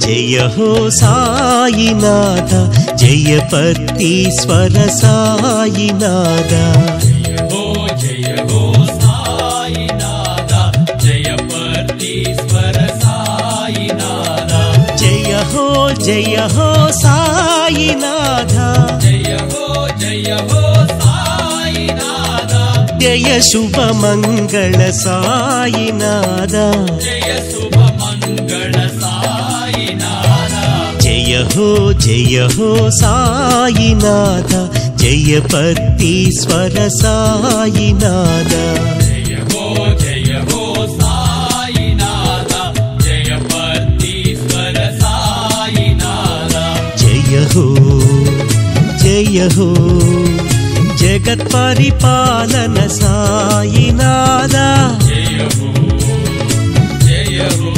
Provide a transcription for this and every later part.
जय हो साईनाथ जयपतीश्वर साईनाथ जय हो साईनाथ जयपतीश्वर साईनाथ जय हो साईनाथ जय हो साईनाथ जय शुभ मंगल साईनाथ जय शुभ मंगल साईनाथ जय हो साईनाथ जयपतीश्वर साईनाथ जय हो साईनाथ जयपतीश्वर साईनाथ जय हो जगत परिपालन साईनाथ जय हो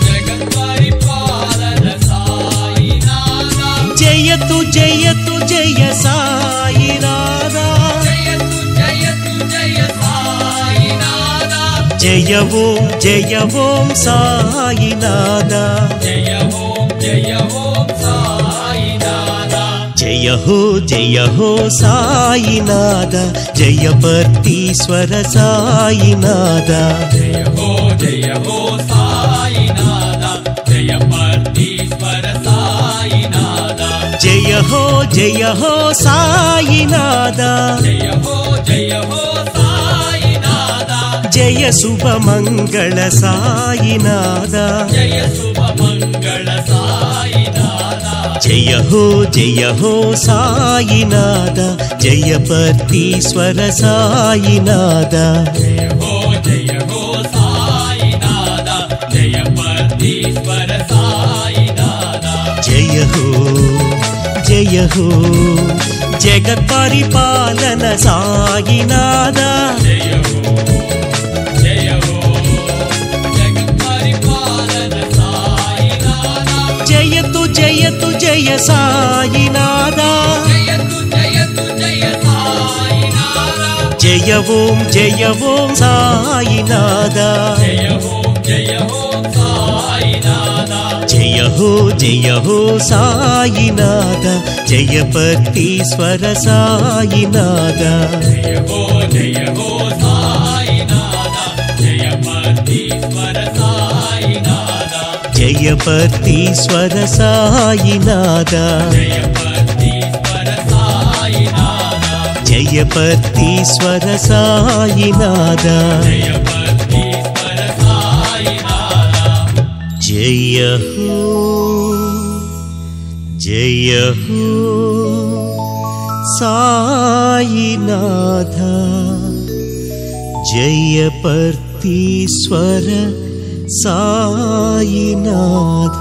जगत परिपालन साईनाथ जयतु जय साईनाथ जय साईनाथ जय ओम साईनाथ जय ओम साईनाथ जय हो साईनाथ जयपतीश्वर साईनाथ जय हो साईनाथ जयपतीश्वर साईनाथ जय हो साईनाथ जय हो साईनाथ जय शुभ मंगल साईनाथ जय शुभ मंगल साईनाथ जय हो साईनाथ जयपतीश्वर साईनाथ जय हो साईनाथ जयपतीश्वर साईनाथ जय हो जगत परिपालन साईनाथ जय हो जगत परिपालन साईनाथ जयतु जय साईनाथ जय साईनाथ जय ओम साईनाथ जय ओम साईनाथ जय हो साईनाथ जयपतीश्वर साईनाथ जय हो साईनाथ जयपतीश्वर साईनाथ जयपतीश्वर साईनाथ जयपतीश्वर साईनाथ जयपतीश्वर साईनाथ जयपतीश्वर साईनाथ जय हो साईनाथ जयपतीश्वर साईनाथ।